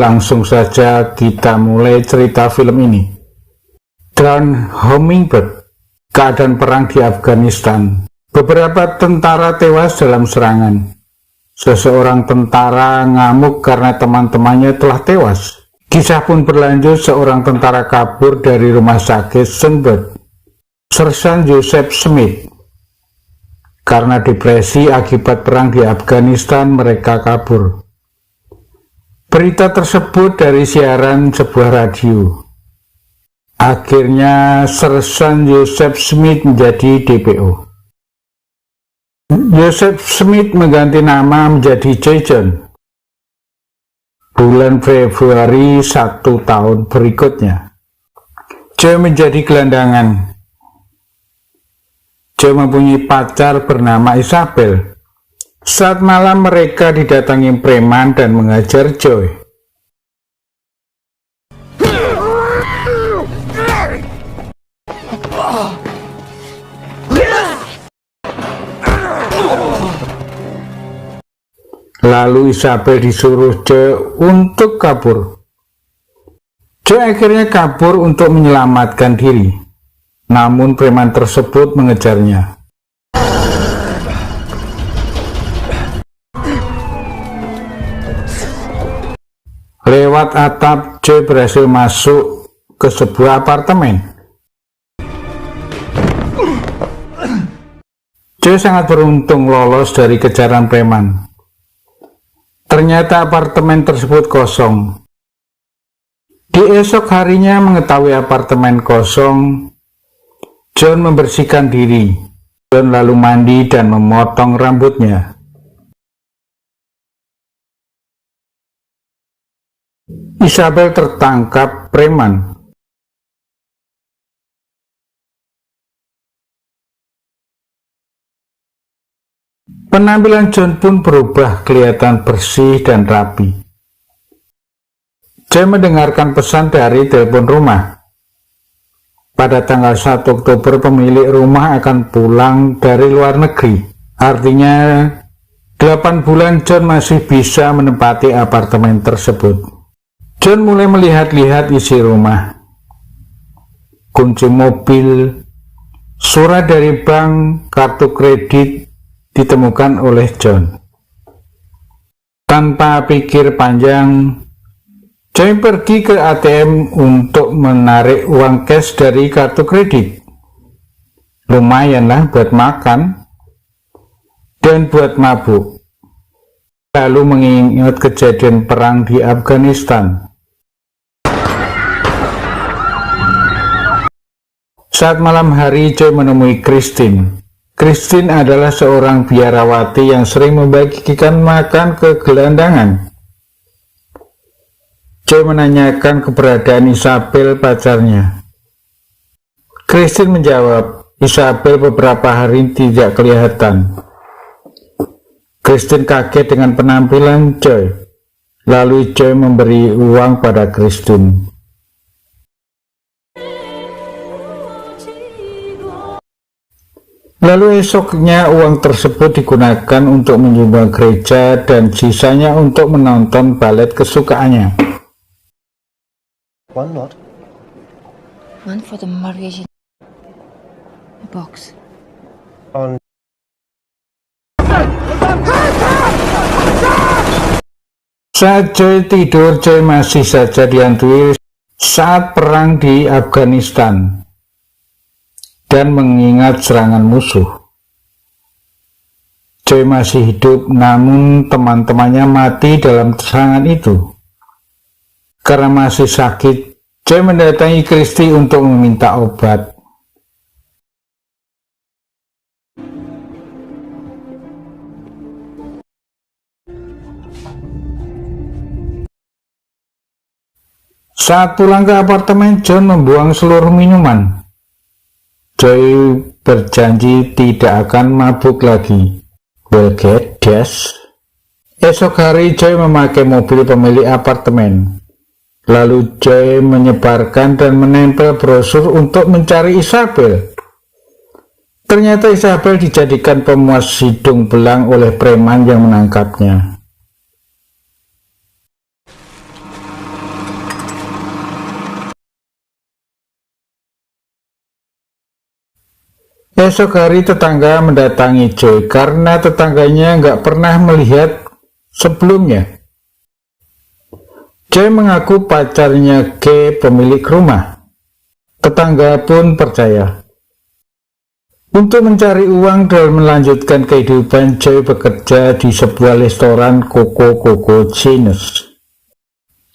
Langsung saja kita mulai cerita film ini. Brown Hummingbird, keadaan perang di Afghanistan. Beberapa tentara tewas dalam serangan. Seseorang tentara ngamuk karena teman-temannya telah tewas. Kisah pun berlanjut, seorang tentara kabur dari rumah sakit Sunburn. Sersan Joseph Smith. Karena depresi akibat perang di Afghanistan, mereka kabur. Berita tersebut dari siaran sebuah radio. Akhirnya Sersan Joseph Smith menjadi DPO. Joseph Smith mengganti nama menjadi Jason. Bulan Februari 1 tahun berikutnya, Joe menjadi gelandangan. Joe mempunyai pacar bernama Isabel. Saat malam mereka didatangi preman dan mengajar Joe. Lalu Isabel disuruh Joe untuk kabur. Joe akhirnya kabur untuk menyelamatkan diri. Namun preman tersebut mengejarnya. Lewat atap, Joe berhasil masuk ke sebuah apartemen. Joe sangat beruntung lolos dari kejaran preman. Ternyata apartemen tersebut kosong. Di esok harinya mengetahui apartemen kosong, John membersihkan diri. John lalu mandi dan memotong rambutnya. Isabel tertangkap preman. Penampilan John pun berubah, kelihatan bersih dan rapi. John mendengarkan pesan dari telepon rumah. Pada tanggal 1 Oktober pemilik rumah akan pulang dari luar negeri. Artinya 8 bulan John masih bisa menempati apartemen tersebut. John mulai melihat-lihat isi rumah. Kunci mobil, surat dari bank, kartu kredit ditemukan oleh John. Tanpa pikir panjang, John pergi ke ATM untuk menarik uang cash dari kartu kredit. Lumayanlah buat makan dan buat mabuk. Lalu mengingat kejadian perang di Afghanistan. Saat malam hari, Joe menemui Christine. Christine adalah seorang biarawati yang sering membagikan makan ke gelandangan. Joe menanyakan keberadaan Isabel, pacarnya. Christine menjawab, Isabel beberapa hari tidak kelihatan. Christine kaget dengan penampilan Joe. Lalu Joe memberi uang pada Christine. Lalu esoknya uang tersebut digunakan untuk menyumbang gereja dan sisanya untuk menonton balet kesukaannya. One what? One for the marriage box. On Saat Joe tidur, Joe masih saja dihantui saat perang di Afghanistan dan mengingat serangan musuh. Joe masih hidup, namun teman-temannya mati dalam serangan itu. Karena masih sakit, Joe mendatangi Christy untuk meminta obat. Saat pulang ke apartemen, John membuang seluruh minuman. Joe berjanji tidak akan mabuk lagi. Will get this. Esok hari, Joe memakai mobil pemilik apartemen. Lalu Joe menyebarkan dan menempel brosur untuk mencari Isabel. Ternyata Isabel dijadikan pemuas hidung belang oleh preman yang menangkapnya. Esok hari tetangga mendatangi Joy karena tetangganya nggak pernah melihat sebelumnya. Joy mengaku pacarnya G pemilik rumah. Tetangga pun percaya. Untuk mencari uang dan melanjutkan kehidupan, Joy bekerja di sebuah restoran Coco Genius.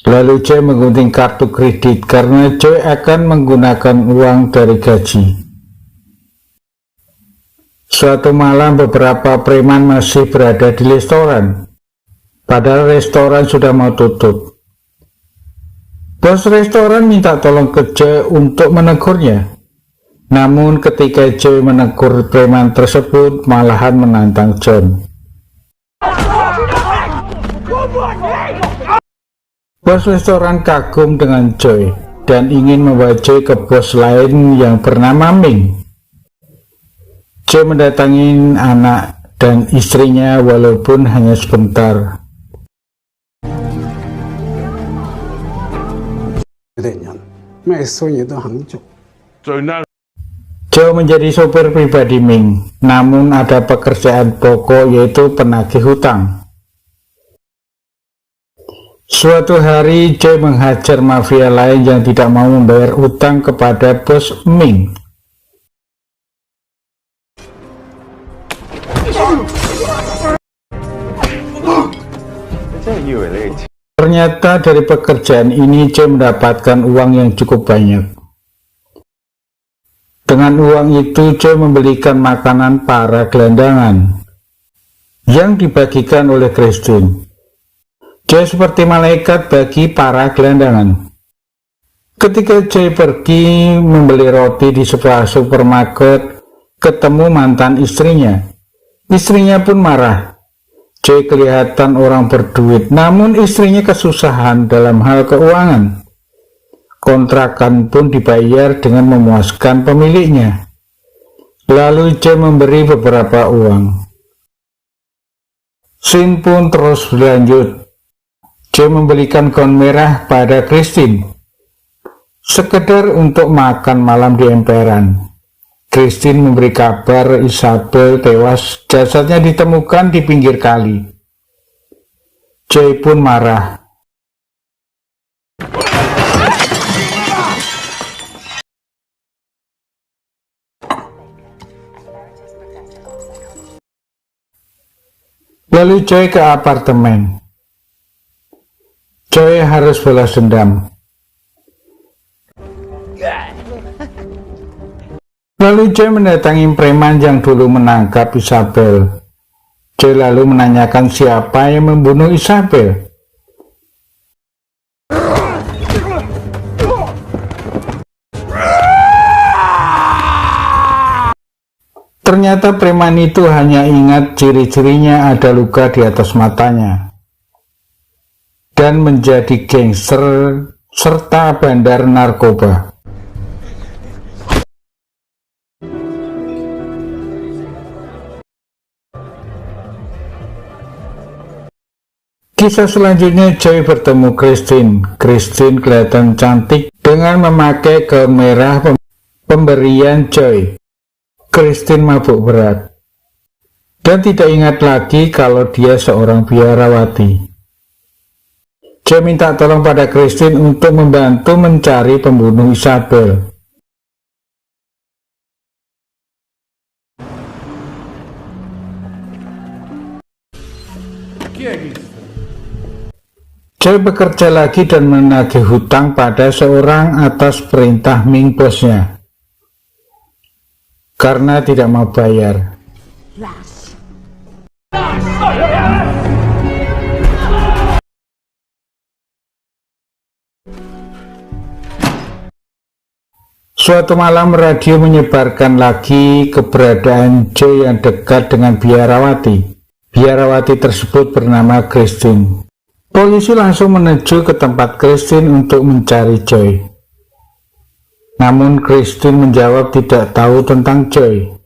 Lalu Joy menggunting kartu kredit karena Joy akan menggunakan uang dari gaji. Suatu malam beberapa preman masih berada di restoran, padahal restoran sudah mau tutup. Bos restoran minta tolong ke Joy untuk menegurnya. Namun ketika Joy menegur preman tersebut, malahan menantang John. Bos restoran kagum dengan Joy dan ingin membawa Joy ke bos lain yang bernama Ming. Joy mendatangi anak dan istrinya walaupun hanya sebentar. Joe menjadi sopir pribadi Ming, namun ada pekerjaan pokok yaitu penagih hutang. Suatu hari Joe menghajar mafia lain yang tidak mau membayar hutang kepada bos Ming. Ternyata dari pekerjaan ini Joe mendapatkan uang yang cukup banyak. Dengan uang itu Joe membelikan makanan para gelandangan yang dibagikan oleh Christine. Joe seperti malaikat bagi para gelandangan. Ketika Joe pergi membeli roti di sebuah supermarket, ketemu mantan istrinya. Istrinya pun marah. Joe kelihatan orang berduit, namun istrinya kesusahan dalam hal keuangan. Kontrakan pun dibayar dengan memuaskan pemiliknya. Lalu Joe memberi beberapa uang. Scene pun terus berlanjut. Joe membelikan gaun merah pada Christine, sekedar untuk makan malam di emperan. Christine memberi kabar Isabel tewas, jasadnya ditemukan di pinggir kali. Joe pun marah. Lalu Joe ke apartemen. Joe harus balas dendam. Lalu Joe mendatangi preman yang dulu menangkap Isabel. Joe lalu menanyakan siapa yang membunuh Isabel. Ternyata preman itu hanya ingat ciri-cirinya ada luka di atas matanya dan menjadi gangster serta bandar narkoba. Kisah selanjutnya Joe bertemu Christine. Christine kelihatan cantik dengan memakai gaun merah pemberian Joe. Christine mabuk berat dan tidak ingat lagi kalau dia seorang biarawati. Joe minta tolong pada Christine untuk membantu mencari pembunuh Isabel. Joe bekerja lagi dan menagih hutang pada seorang atas perintah Ming bosnya karena tidak mau bayar. Suatu malam radio menyebarkan lagi keberadaan Joe yang dekat dengan biarawati. Biarawati tersebut bernama Christine. Polisi langsung menuju ke tempat Christine untuk mencari Joe. Namun Christine menjawab tidak tahu tentang Joe.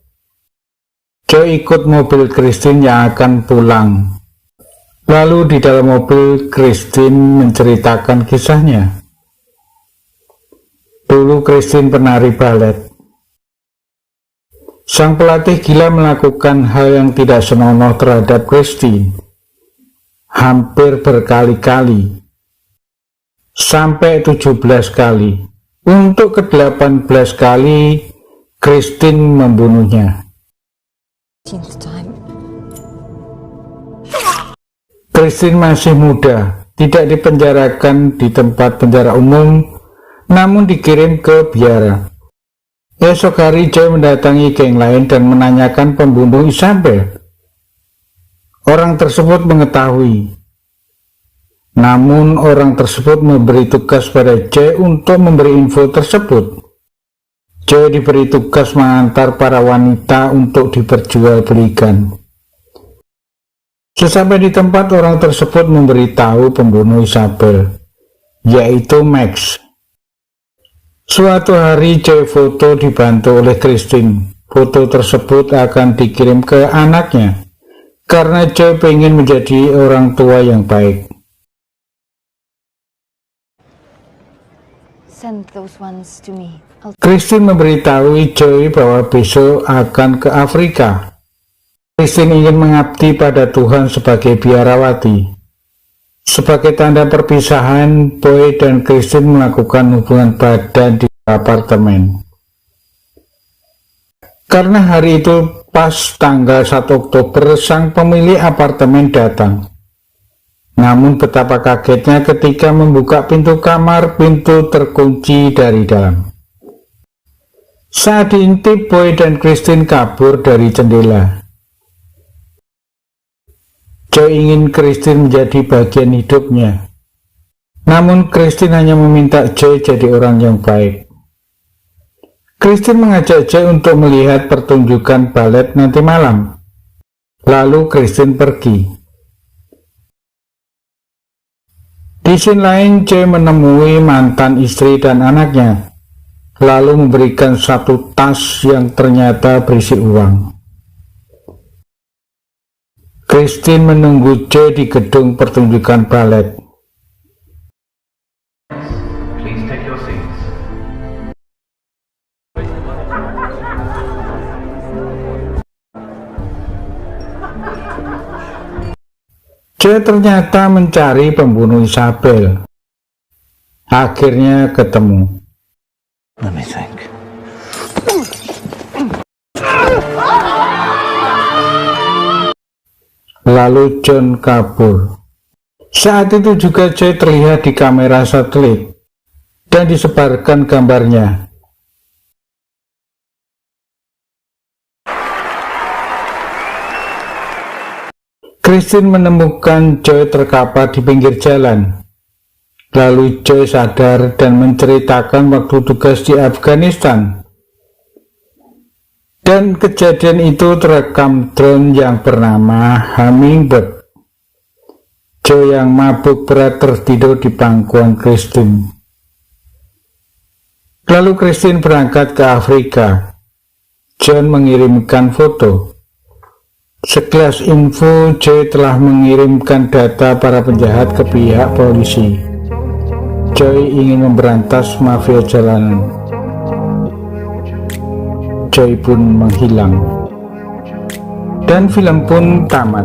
Joe ikut mobil Christine yang akan pulang. Lalu di dalam mobil Christine menceritakan kisahnya. Dulu Christine penari balet. Sang pelatih gila melakukan hal yang tidak senonoh terhadap Christine hampir berkali-kali, sampai 17 kali. Untuk ke-18 kali, Christine membunuhnya. Time. Christine masih muda, tidak dipenjarakan di tempat penjara umum, namun dikirim ke biara. Esok hari Joy mendatangi geng lain dan menanyakan pembunuh Isabel. Orang tersebut mengetahui, namun orang tersebut memberi tugas pada Joy untuk memberi info tersebut. Joy diberi tugas mengantar para wanita untuk diperjualbelikan. Sesampai di tempat, orang tersebut memberitahu pembunuh Isabel, yaitu Max. Suatu hari Joy foto dibantu oleh Christine. Foto tersebut akan dikirim ke anaknya, karena Joy pengen menjadi orang tua yang baik. Send those ones to me. Christine memberitahu Joy bahwa besok akan ke Afrika. Christine ingin mengabdi pada Tuhan sebagai biarawati. Sebagai tanda perpisahan, Boy dan Christine melakukan hubungan badan di apartemen. Karena hari itu pas tanggal 1 Oktober, sang pemilik apartemen datang. Namun betapa kagetnya ketika membuka pintu kamar, pintu terkunci dari dalam. Saat diintip, Boy dan Christine kabur dari jendela. Joy ingin Christine menjadi bagian hidupnya. Namun Christine hanya meminta Joy jadi orang yang baik. Christine mengajak Joy untuk melihat pertunjukan balet nanti malam. Lalu Christine pergi. Di scene lain, Joy menemui mantan istri dan anaknya, lalu memberikan satu tas yang ternyata berisi uang. Christine menunggu Joy di gedung pertunjukan balet. Please take your seats. Joy ternyata mencari pembunuh Isabel. Akhirnya ketemu. Let me think. Lalu John kabur. Saat itu juga Joy terlihat di kamera satelit dan disebarkan gambarnya. Christine menemukan Joy terkapar di pinggir jalan. Lalu Joy sadar dan menceritakan waktu tugas di Afghanistan. Dan kejadian itu terekam drone yang bernama Hummingbird. Joy yang mabuk berat tertidur di pangkuan Christine. Lalu Christine berangkat ke Afrika. John mengirimkan foto. Sekilas info, Joy telah mengirimkan data para penjahat ke pihak polisi. Joy ingin memberantas mafia jalanan. Joy pun menghilang. Dan film pun tamat.